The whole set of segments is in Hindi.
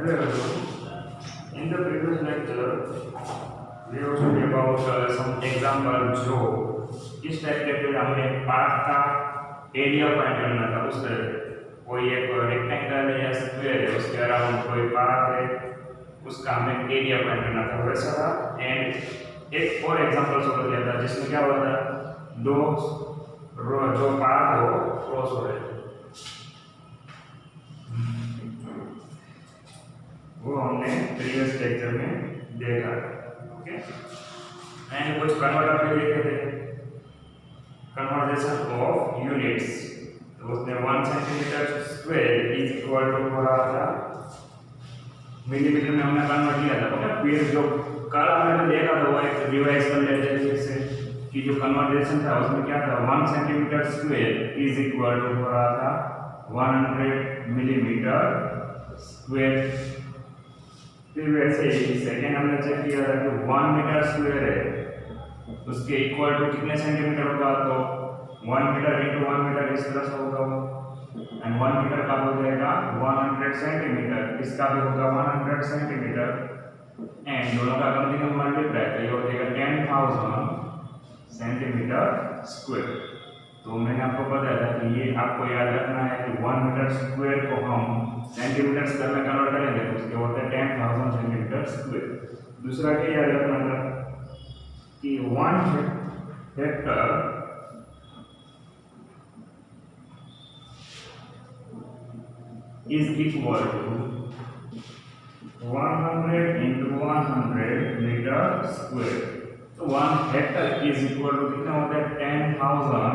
Hello everyone. In the previous lecture, we have studied about some example जो इस टाइप के फिर हमने पार्ट का एरिया फाइंड करना था। उस कोई एक रेक्टेंगल है या स्क्वायर है, उसके अराउंड कोई पार्ट है, उसका हमें एरिया फाइंड करना था, वैसा था। एंड एक और एग्जांपल सोल्व किया था जिसमें क्या हुआ था, दो जो पार्ट हो क्रॉस हो रहे, वो हमने प्रीवियस लेक्चर में देखा। ओके, एंड कुछ कन्वर्टर भी देखे थे, कन्वर्जेशन ऑफ यूनिट्स। तो उसने 1 centimetre square is equal to हो रहा था मिलीमीटर में, हमने कन्वर्ट किया था। ओके, फिर जो कल हमने देखा था वो एक रिवाइज कर लेते हैं फिर से कि जो कन्वर्जेशन था उसमें क्या था, 1 centimetre square is equal to हो रहा था 100 मिलीमीटर स्क्वायर। फिर वैसे ही सेकेंड हमने चेक किया था कि 1 मीटर स्क्वायर है, उसके इक्वल टू कितने सेंटीमीटर होगा, तो 1 मीटर इंटू 1 मीटर इस तरह से होगा, एंड 1 मीटर का हो जाएगा 100 सेंटीमीटर, इसका भी होगा 100 सेंटीमीटर, एंड दोनों का कम से कम मल्टीप्लाई तो ये हो जाएगा 10,000 सेंटीमीटर स्क्वायर। तो मैंने आपको बताया था कि ये आपको याद रखना है कि 1 मीटर स्क्वायर को हम सेंटीमीटर स्क्वायर में कन्वर्ट करेंगे तो उसके होते हैं 10,000 सेंटीमीटर स्क्वायर। दूसरा क्या याद रखना था कि 1 hectare is equal to 100 into 100 metre square. तो 1 हेक्टर इज इक्वल टू कितना होता है, 10,000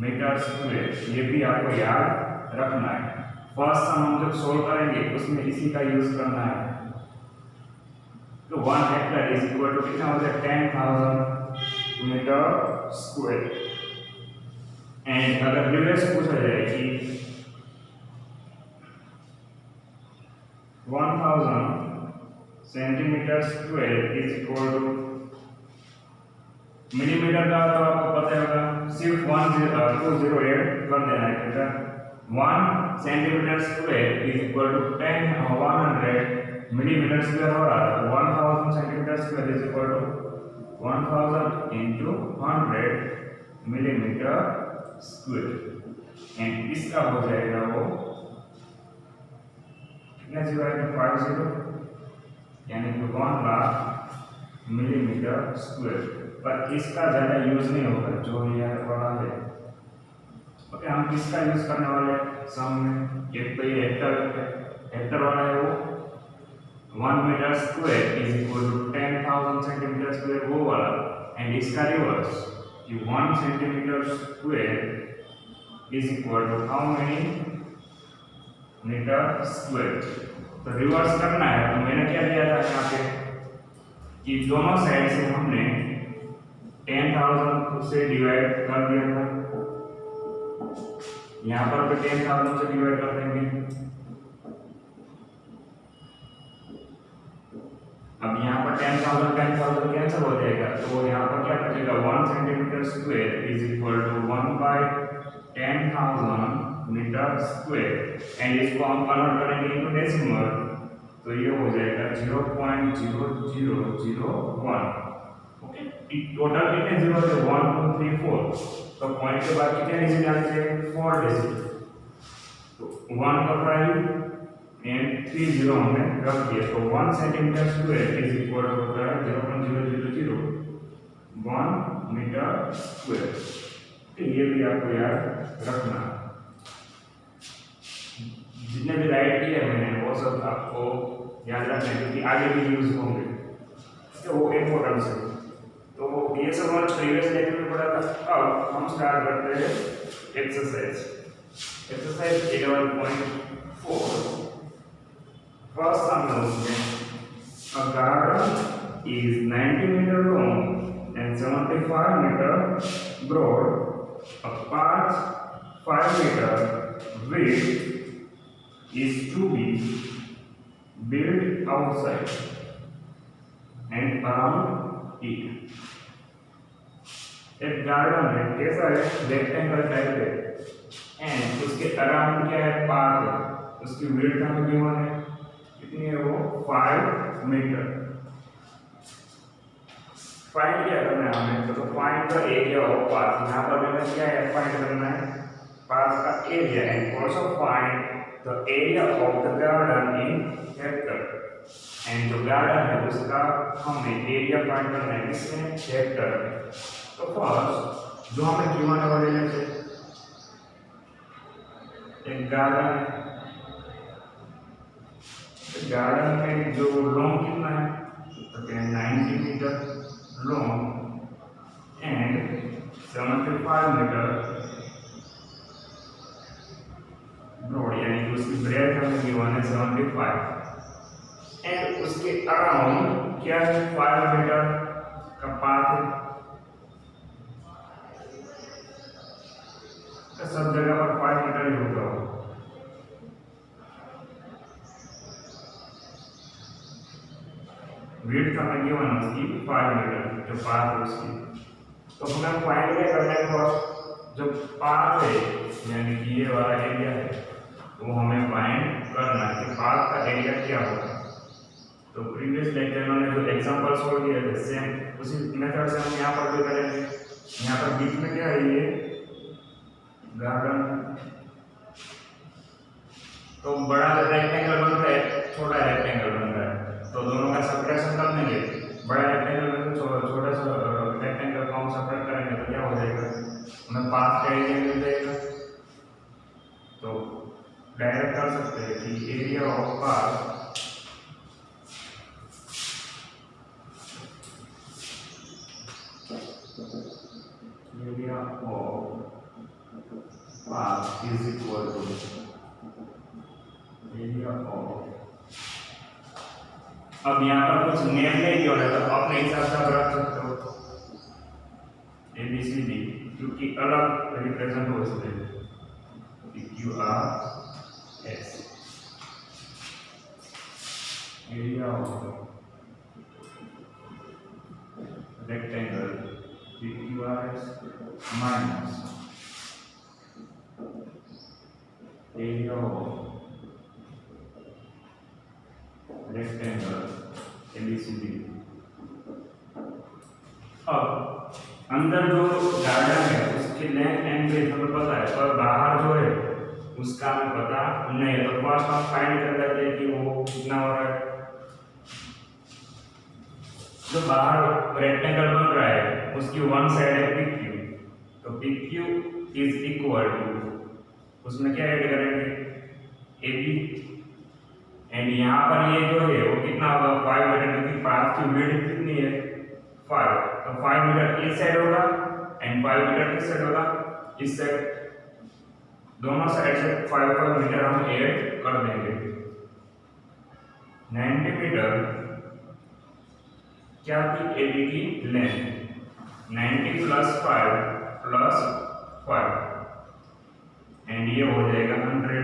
मीटर स्क्वायर। ये भी आपको याद रखना है। फर्स्ट सम हम जब सोल्व करेंगे उसमें इसी का यूज करना है। तो 1 हेक्टर इज इक्वल टू कितना होता है, 10,000 मीटर स्क्वायर। एंड अगर रिवर्स पूछा जाए कि 1000 centimetre square is equal two millimetre का, तो आपको पता होगा सिर्फ 2 ऐड कर देना है। बेटा 1 centimetre square is equal to 100 millimetre square हो रहा है। 1000 centimetre square is equal to 1000 into 100 millimetre square, and इसका हो जाएगा वो कितना जीरो आएगा, 50, यानी कि 1 लाख मिलीमीटर स्क्वायर। पर इसका ज़्यादा यूज नहीं होगा जो ये वाला है। ओके, हम किसका यूज करने वाले हैं सम में, एक तो ये हेक्टर वाला है, वो 1 metre square is equal to 10,000 centimetre square वो वाला, एंड इसका रिवर्स कि 1 centimetre square is equal to how many metre square. तो रिवर्स करना है, तो मैंने क्या किया था यहाँ पे कि दोनों साइड से हमने 10,000 से डिवाइड कर दिया था, यहाँ पर भी 10,000 से डिवाइड कर देंगे। अब यहाँ पर 10,000 कैंसिल हो जाएगा, तो यहाँ पर क्या बचेगा, 1 centimetre square is equal to 1/10,000 metre square, and इसको हम कन्वर्ट करेंगे इनटू डेसिमल, तो ये हो जाएगा 0.0001। टोटल कितने जीरो थे, 1 2 3 4, तो पॉइंट के बाद कितने डिजिट आने चाहिए, 4 डिजिट। तो 1 का 5 एंड 3 जीरो हमने रख दिया, तो 1 centimetre square is equal to होता है 0.0001 मीटर स्क्वायर। तो ये भी आपको याद रखना। जितने भी राइट किए मैंने वो सब आपको याद रखना है क्योंकि आगे भी यूज होंगे, तो वो इम्पोर्टेंट है। तो ये सब हम प्रीवियस लेक्चर में पढ़ा था। अब हम स्टार्ट करते हैं एक्सरसाइज 11.4। फर्स्ट सम है उसमें, a garden is 90 metre long and 75 metre broad, a path 5 meter width is to be built outside and around it. एक गार्डन है, कैसा है, रेक्टेंगल टाइप है, एंड उसके अराउंड क्या है, पार्क है, उसकी विड्थ हमें गिवन है 5 मीटर। फाइंड क्या करना है हमें, तो find the area of path. यहाँ पर हमें क्या है, फाइंड करना है पाथ का area and also find the area of the garden in Hector. And जो गार्डन है उसका हमें एरिया फाइंड करना है किसमें, हेक्टर में। तो फर्स्ट जो हमें गिवन है वो ले लेते हैं। एक गार्डन है, गार्डन में जो लॉन्ग कितना है, तो 90 metre long and 75 metre broad, यानी कि उसकी ब्रेथ हमें गिवन है 75 एंड उसके अराउंड क्या है 5 मीटर का पाथ है। तो सब जगह पर 5 मीटर ही होगा। विड्थ हमें गिवन है उसकी 5 मीटर, जो पाथ है उसकी। तो हमें फाइंड क्या करना है, फर्स्ट जो पाथ है यानी कि ये वाला एरिया है वो हमें फाइंड करना है कि पाथ का एरिया क्या होगा। तो प्रीवियस लेक्चर में जो एग्जांपल सोल्व किए थे सेम उसी मेथड से हम यहाँ पर भी करेंगे। यहाँ पर बीच में क्या है, ये गार्डन, तो बड़ा रेक्टेंगल बन रहा है, छोटा रेक्टेंगल बन रहा है, तो दोनों का सब्ट्रैक्शन कर देंगे। बड़ा रेक्टेंगल में छोटा सा रेक्टेंगल को हम सब्ट्रैक्ट करेंगे तो क्या हो जाएगा, हमें पाथ का एरिया मिल जाएगा। तो डायरेक्ट कर सकते हैं कि area of path is equal to area of, अब यहाँ पर कुछ नेम नहीं दिया है तो अपने हिसाब से आप रख सकते हो ABCD, क्योंकि अलग रिप्रेजेंट हो सकते हैं QRS area of rectangle QRS minus area of rectangle ABCD। अब अंदर जो गार्डन है उसकी लेंथ एंड ब्रेथ हमें पता है, पर बाहर जो है उसका हमें पता नहीं है। तो फर्स्ट हम फाइंड कर लेते हैं कि वो कितना हो रहा है। जो बाहर रेक्टेंगल बन रहा है उसकी वन साइड है PQ, तो PQ इज इक्वल टू, उसमें क्या ऐड करेंगे AB, एंड यहाँ पर ये जो है वो कितना होगा 5 मीटर, क्योंकि पाथ की विड्थ कितनी है 5, तो 5 मीटर इस साइड होगा एंड 5 मीटर किस साइड होगा, इस साइड। दोनों साइड से 5 मीटर हम ऐड कर देंगे। 90 मीटर क्या थी AB की लेंथ, 90 प्लस 5 एंड ये हो जाएगा 100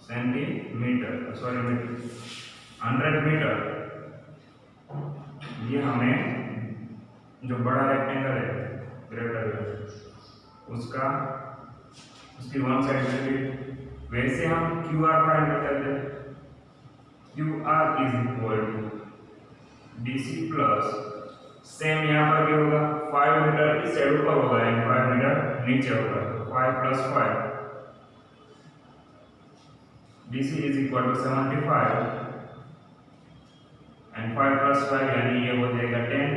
सेंटीमीटर, सॉरी 100 मीटर। ये हमें जो बड़ा रेक्टेंगल है ग्रेटर उसका उसकी वन साइड में, वैसे हम QR फाइंड कर लेते हैं। QR is equal to BC plus same यहाँ पर क्या होगा 5 मीटर इस साइड ऊपर होगा एंड 5 मीटर नीचे होगा, तो 5 plus 5 BC is equal to 75 and 5 plus 5 यानी ये हो जाएगा 10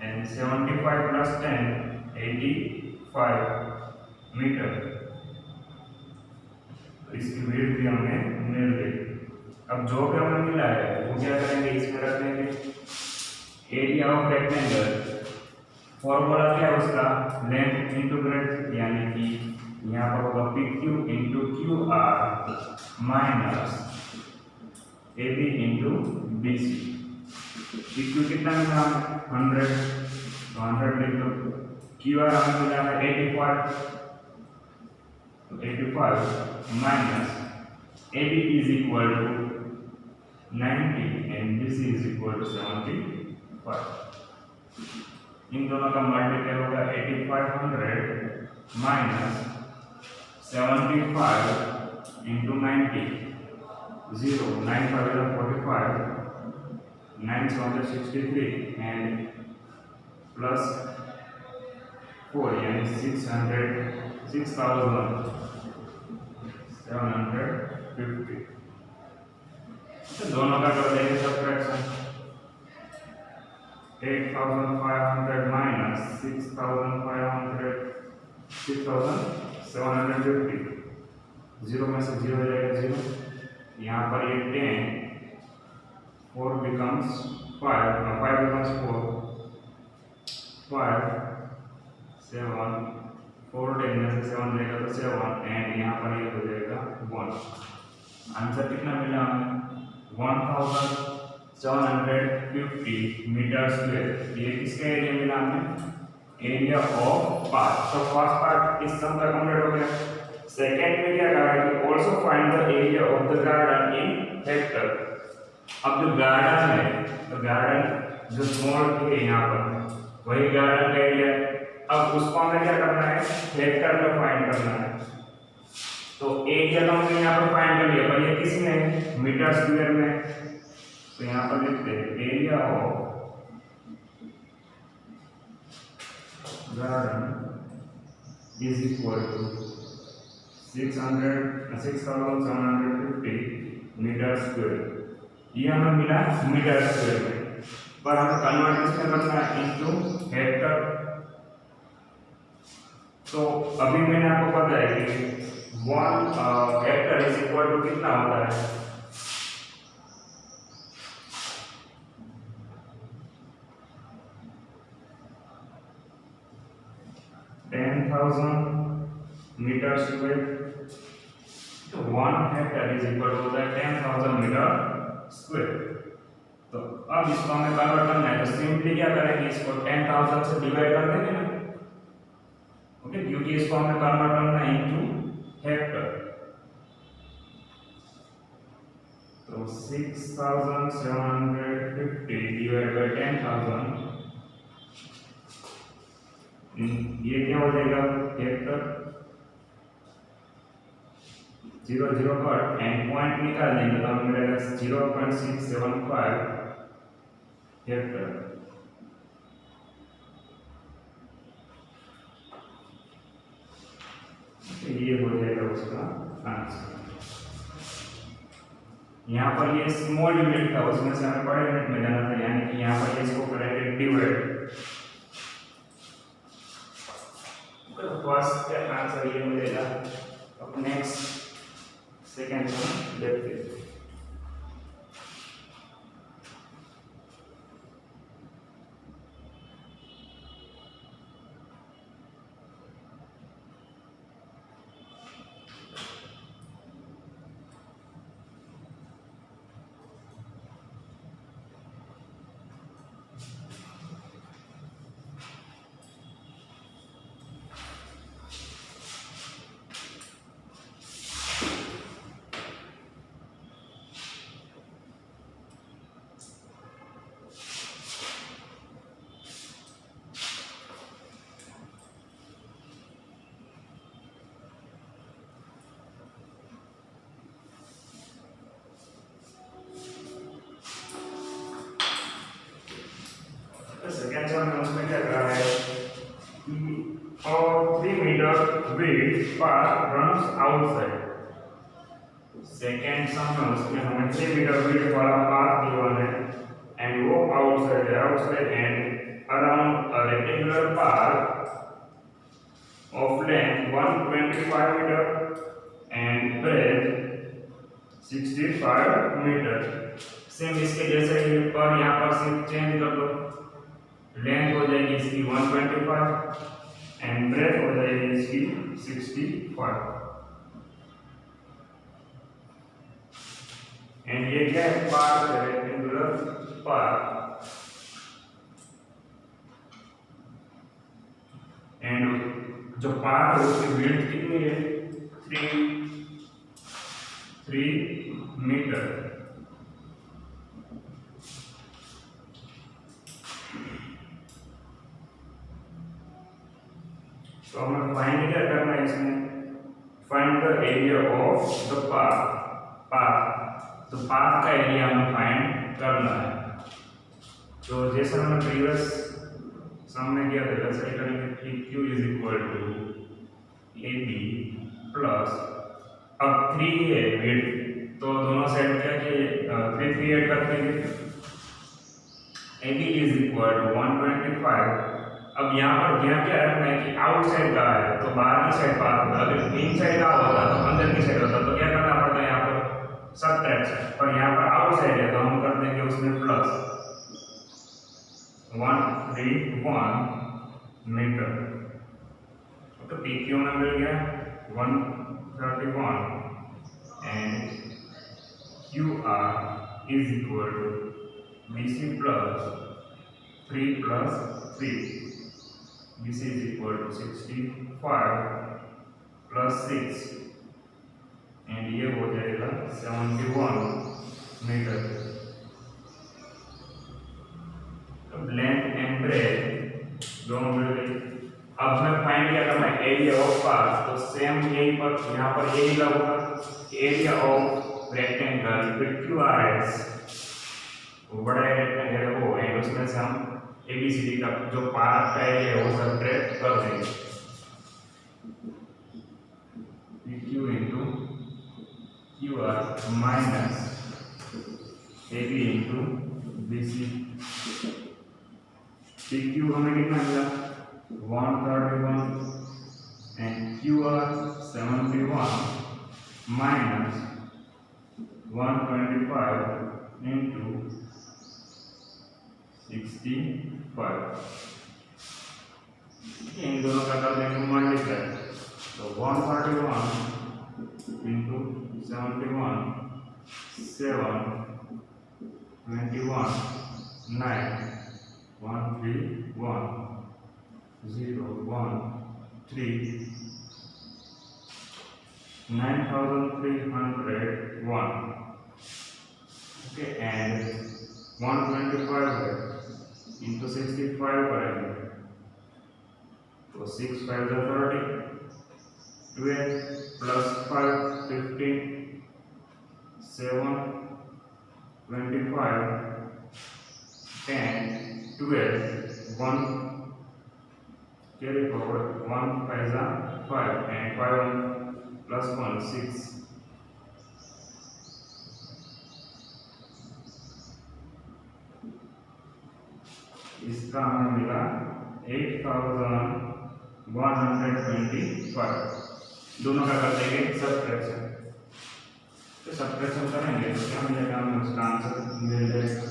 and 75 plus 10 85 मीटर। तो इसकी विड्थ भी हमें मिल गई। अब जो भी हमें मिला है वो क्या करेंगे, इसमें रख देंगे। एरिया ऑफ रेक्टेंगल फॉर्मूला क्या है उसका, लेंथ इनटू ब्रेड्थ, यानी कि यहाँ पर होगा PQ into QR minus AB into BC। PQ कितना मिला 100, तो 100 लिख दो। QR हमें मिला है 85, तो 85 minus AB is equal to 90 and BC is equal to 75। इन दोनों का मल्टीप्लाई होगा 8500 माइनस 75 इंटू 90, 0 9 5 45 9 7 63 and plus 4 यानी 6750 तो दोनों का कर देंगे सब्ट्रैक्शन 8500 minus 6750 जीरो में से जीरो जाएगा जीरो यहाँ पर ये 10 4 becomes 5 5 becomes 4 5 7 4 10 में से 7 जाएगा तो 7 एंड यहाँ पर ये हो जाएगा 1 आंसर कितना मिला हमें 1750 मीटर स्क्वायर ये किसका एरिया मिला हमें एरिया ऑफ पार्ट तो फर्स्ट पार्ट इस सम का कंप्लीट हो गया सेकंड में क्या कहा है कि also find the area of the garden in Hector अब जो गार्डन है तो गार्डन जो स्मॉल है यहाँ पर वही गार्डन का एरिया है अब उसको हमें क्या करना है हेक्टर में फाइंड करना है तो एरिया तो हमने यहाँ पर फाइंड कर लिया पर ये किस में मीटर स्क्वायर में तो यहाँ पर लिखते हैं area of garden is equal to 6750 metre square ये हमें मिला मीटर स्क्वायर में पर हमें कन्वर्ट किसमें करना है इनटू हेक्टर तो अभी मैंने आपको बताया कि 1 हेक्टर इज इक्वल टू कितना होता है 10,000 मीटर स्क्वायर तो 1 हेक्टर इज इक्वल टू होता है 10,000 मीटर स्क्वायर तो अब इसको हमें कन्वर्ट करना है तो सिंपली क्या करेंगे इसको 10,000 से डिवाइड कर देंगे ना ओके क्योंकि इसको हमें कन्वर्ट करना है इनटू हेक्टर तो 6750 डिवाइड बाय 10,000 ये क्या हो जाएगा हेक्टर 0 0 कट एंड पॉइंट निकाल देंगे तो हमें मिलेगा 0.675 हेक्टर ये हो जाएगा उसका आंसर यहाँ पर ये स्मॉल यूनिट था उसमें से हमें बड़े यूनिट में जाना था यानी कि यहाँ पर इसको करेंगे डिवाइड फर्स्ट आंसर ये मिलेगा अब नेक्स्ट सेकंड वन देखते हैं सेकेंड वन में उसमें क्या करा है कि और 3 metre width path runs outside second sum में उसमें हमें 3 मीटर width वाला पाथ गिवन है एंड वो outside and around a rectangular path of length 125 metre and breadth 65 metre same इसके जैसे ही पर यहाँ पर सिर्फ चेंज कर दो लेंथ हो जाएगी इसकी 125 एंड ब्रेथ हो जाएगी इसकी 65 एंड ये क्या है पाथ है रेक्टेंगुलर पाथ एंड जो पाथ है उसकी विड्थ कितनी है 3 मीटर तो हमें फाइंड क्या करना है इसमें find the area of the path तो पाथ का एरिया हमें फाइंड करना है। तो जैसा हमने प्रीवियस सम में किया था वैसे ही करेंगे कि Q is equal to A B plus, अब 3 है विड्थ तो दोनों साइड क्या कि 3 3 ऐड कर देंगे। A B is equal to 125। अब यहाँ पर ध्यान क्या रखना है कि आउटसाइड का है तो बाहर की साइड पाथ होगा, अगर इनसाइड का होता तो अंदर की साइड होता तो क्या करना पड़ता है यहाँ पर सबट्रैक्शन, पर यहाँ पर आउटसाइड है तो हम कर देंगे उसमें प्लस 131 मीटर। तो PQ में मिल गया 131 and QR is equal to BC plus 3 plus 3, BC is equal to 65 plus 6 and ये हो जाएगा 71 मीटर। अब लेंथ एंड ब्रेथ दोनों मिल गई। अब हमें फाइंड क्या करना है एरिया ऑफ पाथ, तो सेम यही पर यहाँ पर यही लगेगा एरिया ऑफ रेक्टेंगल फिर QRS बड़ा रेक्टेंगल है वो एंड उसमें से हम ABCD का जो पार्ट का एरिया है वो सब्ट्रैक्ट कर देंगे। PQ into QR minus AB into BC। PQ हमें कितना मिला 131 एंड QR 71 माइनस 125 इंटू 65। इन दोनों का कर देंगे मल्टीप्लाई, तो 131 इंटू 71 7 21 9 131 0 1 3 9301 okay and 125 into 65 करेंगे तो 6 5 30 12 plus 5 15 7 25 10 12 1 carry forward 1 5 5 and 5 plus 1 6 इसका हमें मिला 8125। दोनों का कर देंगे सब्ट्रैक्शन, तो सब्ट्रैक्शन करेंगे तो क्या मिलेगा हमें उसका आंसर मिल जाएगा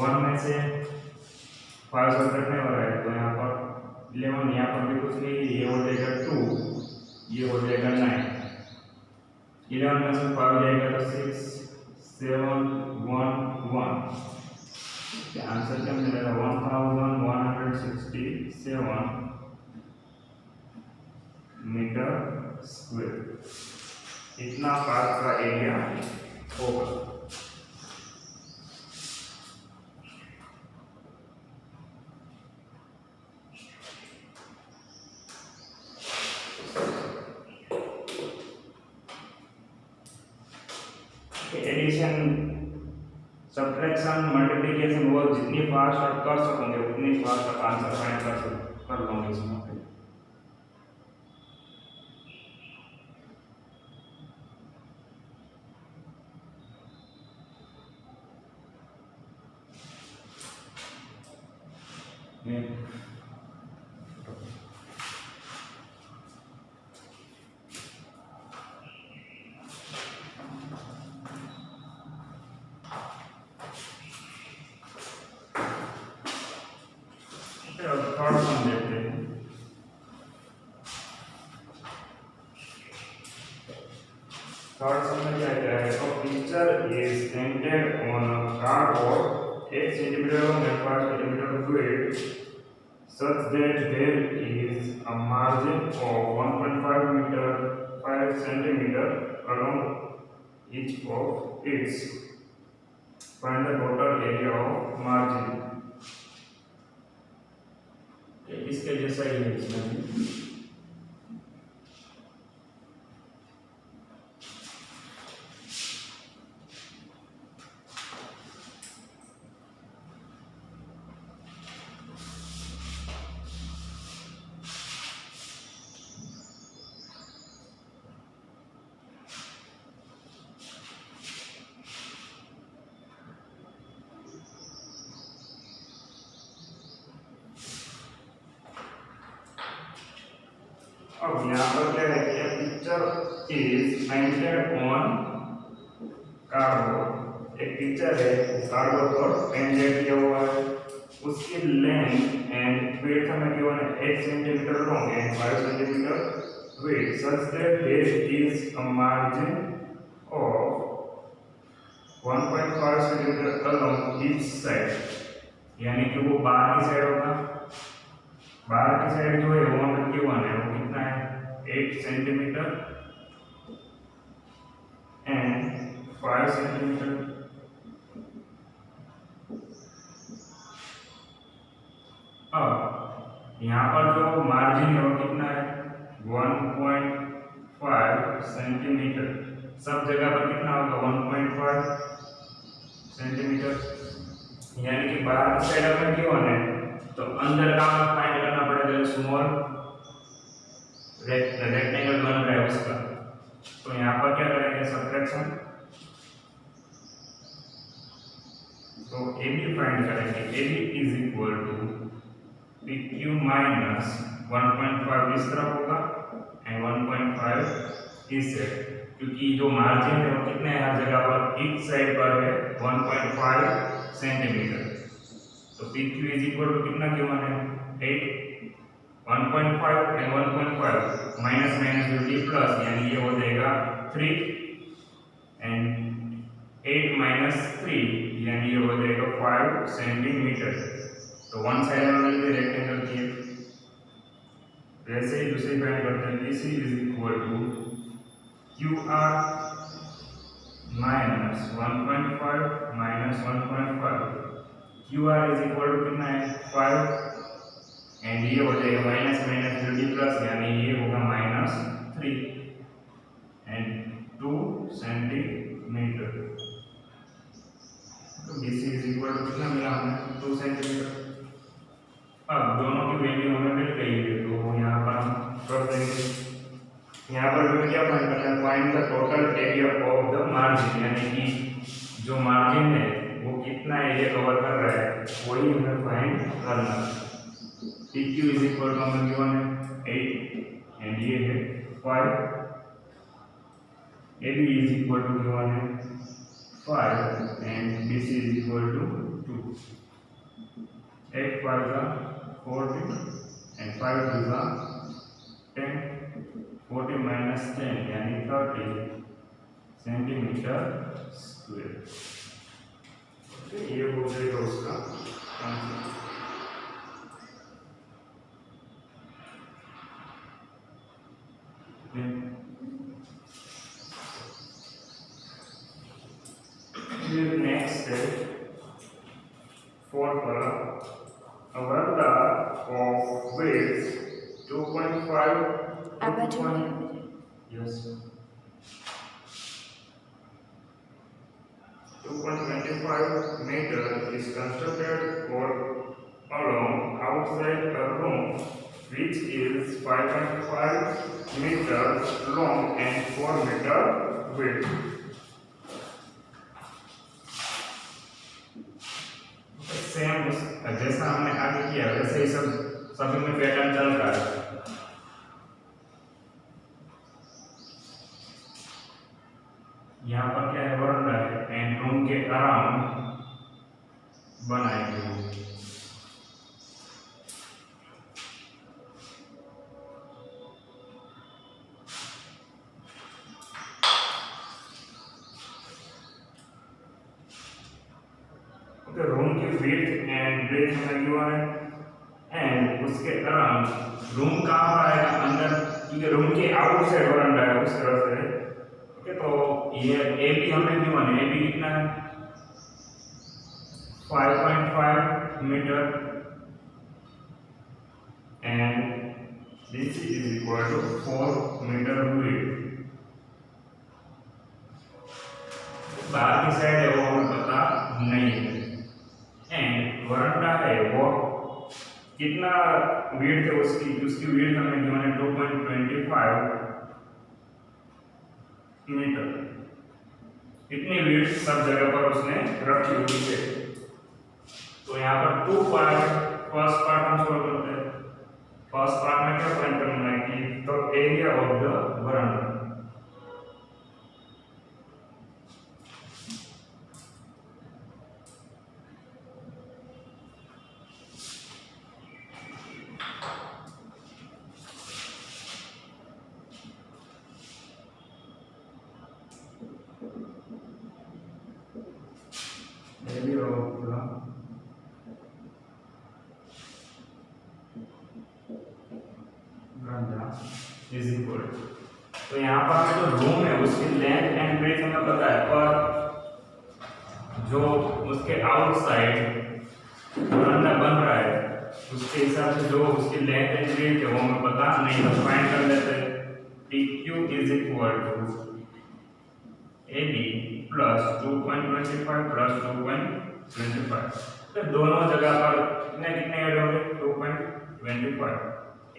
1 में से 5 सब्ट्रैक्ट नहीं हो रहा है तो यहाँ पर 11, यहाँ पर भी कुछ नहीं, ये हो जाएगा 2, ये हो जाएगा 9, 11 में से 5 जाएगा तो 6 7 1 1। आंसर क्या मिलेगा 1167 मीटर स्क्वायर। इतना पार्ट का एरिया होगा। एडिशन सब्ट्रैक्शन मल्टीप्लिकेशन वो जितनी फास्ट आप कर सकोगे उतनी फास्ट आप आंसर फाइंड कर लोगे इसमें। थर्ड सम देखते हैं। थर्ड सम में क्या है तो picture is printed on cardboard 8 centimeter and 5 centimeter width such that there is a margin of 1.5 meter 5 centimeter along each of its. Find the total area of margin. इसके जैसा ही है इसमें भी। अब यहाँ पर क्या है कि picture is painted on cardboard. एक पिक्चर है कार्डबोर्ड पर पेंटेड किया हुआ है, उसकी लेंथ एंड विड्थ हमें गिवन है 8 centimetre long and 5 centimetre width such that there is a margin of 1.5 centimetre along each side, यानी कि वो बाहर की साइड होगा, बाहर की साइड जो है वो हमें गिवन है वो कितना है 8 सेंटीमीटर एंड 5 सेंटीमीटर। अब यहाँ पर जो मार्जिन है वो कितना है 1.5 सेंटीमीटर, सब जगह पर कितना होगा 1.5 सेंटीमीटर, यानी कि बाहर की साइड में क्यों है तो अंदर का हमें फाइंड करना पड़ेगा स्मॉल रेक्टेंगल बन रहा है उसका। तो यहाँ पर क्या करेंगे सब्ट्रैक्शन, तो AB फाइंड करेंगे, AB is equal to PQ minus 1.5 इस तरफ होगा एंड 1.5 इस साइड, क्योंकि जो मार्जिन है वो कितने हर जगह पर एक साइड पर है 1.5 सेंटीमीटर। तो PQ इज इक्वल टू कितना गिवन है 8, 1.5 and 1.5 minus minus will be plus, यानी ये हो जाएगा 3 एंड 8 माइनस 3 यानी ये हो जाएगा 5 सेंटीमीटर। तो वन साइड में मिलते रेक्टेंगल की, वैसे ही दूसरी फाइंड करते हैं BC is equal to QR minus 1.5 minus 1.5, QR is equal to कितना है 5 एंड ये हो जाएगा minus minus will be plus, यानी ये होगा माइनस 3 एंड 2 सेंटीमीटर। तो BC इज इक्वल टू कितना मिला हमें 2 सेंटीमीटर। अब दोनों की वैल्यू हमें मिल गई है तो यहाँ पर हम कर देंगे, यहाँ पर हमें क्या फाइंड करना है find the total area of the margin, यानी कि जो मार्जिन है वो कितना एरिया कवर कर रहा है वही हमें फाइंड करना है। PQ इज इक्वल टू हमें गिवन है 8 एंड ये है 5, AB is equal to given है 5 and BC is equal to 2। 8 5 का 40 एंड 5 2 का 10, 40 माइनस 10 यानी 30 सेंटीमीटर स्क्वायर। ये हो जाएगा उसका आंसर। नेक्स्ट है 4th वाला, a veranda of width 2.5 yes 2.25 meter is constructed or along outside a room which is 5.5 meter long and 4 meter width. Same जैसा हमने आगे किया वैसे ही सब सभी में पैटर्न चल रहा है। यहाँ पर क्या है वरांडा है एंड रूम के अराउंड बनाएंगे। रूम की विड्थ एंड ब्रेथ हमें गिवन है एंड उसके अराउंड रूम कहाँ पर आएगा अंदर, क्योंकि रूम के आउट साइड वरांडा है उस तरह से। ओके तो ये AB हमें गिवन है, AB कितना है 5.5 metre and BC is equal to 4 metre width. बाहर की साइड है वो हमें पता नहीं है एंड वरांडा है वो कितना विड्थ है उसकी विड्थ हमें गिवन है 2.25 मीटर। इतनी विड्थ सब जगह पर उसने रखी हुई है। तो यहाँ पर 2 पार्ट, फर्स्ट पार्ट हम सॉल्व करते हैं। फर्स्ट पार्ट में क्या फाइंड करना है कि तो area of the veranda, area of the veranda is equal, तो यहाँ पर हमें जो रूम है उसकी लेंथ एंड ब्रेथ हमें पता है, पर जो उसके आउटसाइड वरांडा बन रहा है उसके हिसाब से जो उसकी लेंथ एंड ब्रेथ है वो हमें पता नहीं, तो फाइंड कर लेते हैं। PQ is equal to AB plus 2.25 plus 2.25, तो दोनों जगह पर कितने कितने ऐड होंगे 2.25।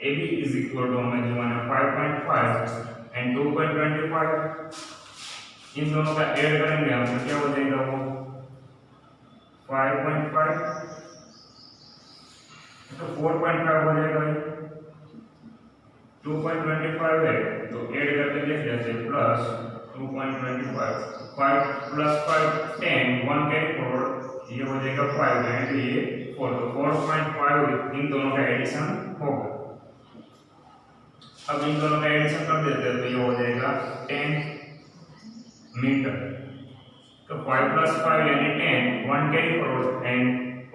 AB इज इक्वल टू हमें जो है 5.5 एंड 2.25, इन दोनों का ऐड करेंगे हम तो क्या हो जाएगा वो 5.5, तो 4.5 हो जाएगा। 2.25 है तो ऐड करके देख लेते हैं, प्लस 2.25, 5 प्लस 5 10, 1 कैरी फॉरवर्ड, ये हो जाएगा 5 एंड ये 4, तो 4.5 इन दोनों का एडिशन होगा। अब इन दोनों का एडिशन कर देते हैं तो ये हो जाएगा 10 मीटर, तो 5 प्लस 5 यानी 10, 1 carry forward and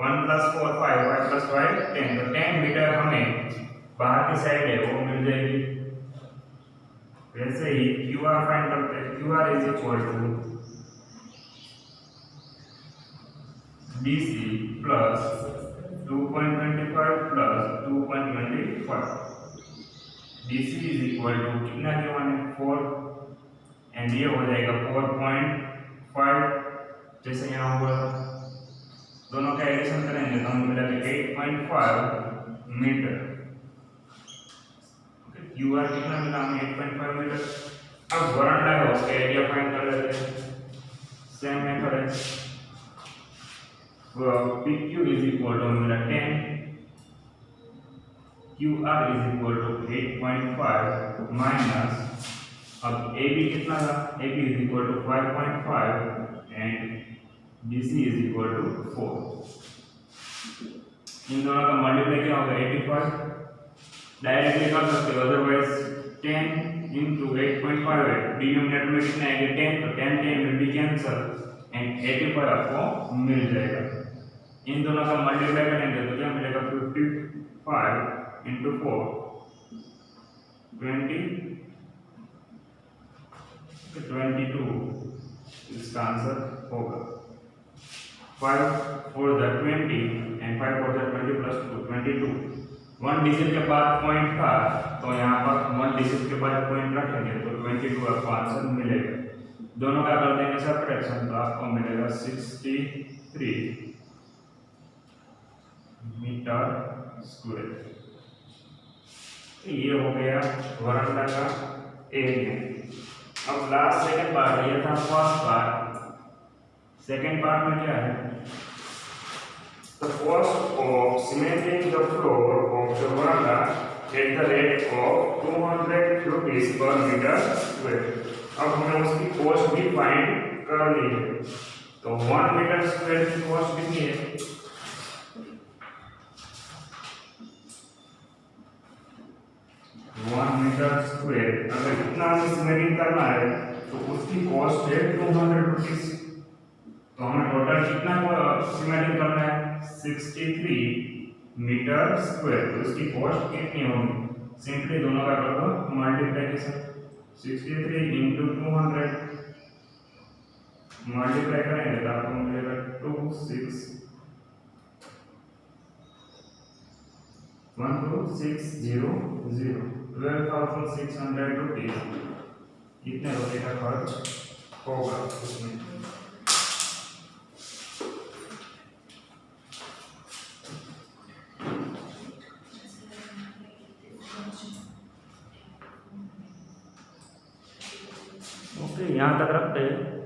1 plus 4 5, 5 plus 5 10, तो 10 मीटर हमें बाहर की साइड है वो मिल जाएगी। वैसे ही QR फाइंड करते हैं, QR is equal to BC plus 2.25 plus 2.25, BC is equal to कितना के मान 4 एंड ये हो जाएगा 4.5, जैसे यहाँ हुआ दोनों का एडिशन करेंगे तो हमें मिलेगा 8.5 मीटर। QR कितना मिला हमें 8.5 मीटर। अब वरांडा है उसका एरिया फाइंड कर लेते हैं, सेम मेथड है। PQ इज इक्वल टू मिला 10, QR is equal to 8.5 minus, अब AB कितना था, AB is equal to 5.5 and BC is equal to 4, इन दोनों का मल्टीप्लाई क्या होगा 85, डायरेक्टली कर सकते हो, अदरवाइज 10 into 8.5 है, डिनोमिनेटर में कितना आएगा 10, तो 10 विल बी कैंसल एंड 85 आपको मिल जाएगा। इन दोनों का मल्टीप्लाई करेंगे तो क्या मिलेगा 55 into 4 20, 22 इसका आंसर होगा। 5 for the 20 and 5 for the 20 plus 2 22, 1 digit के बाद पॉइंट था तो यहाँ पर 1 डिजिट के बाद पॉइंट रखेंगे तो 22 आपको आंसर मिलेगा। दोनों का कर देंगे सब्ट्रैक्शन तो आपको मिलेगा 63 मीटर स्क्वायर। ये हो गया वरांडा का एरिया। अब लास्ट सेकंड पार्ट, ये था फर्स्ट पार्ट। सेकंड पार्ट में क्या है, the cost of cementing the floor of the veranda at the rate of 200 rupees per meter square। अब हमें उसकी कॉस्ट भी फाइंड करनी है, तो 1 मीटर स्क्वायर की कॉस्ट कितनी है, 1 मीटर स्क्वायर अगर कितना हमें सीमेंटिंग करना है तो उसकी कॉस्ट है 200 रुपीज। तो हमें टोटल कितना सीमेंटिंग करना है 63 मीटर स्क्वायर, तो इसकी कॉस्ट कितनी होगी, सिंपली दोनों का कर दो मल्टीप्लिकेशन, 63 into 200 मल्टीप्लाई करेंगे तो आपको मिलेगा 12,600 रुपीज, इतने रुपये का खर्च होगा उसमें। यहाँ तक रखते हैं।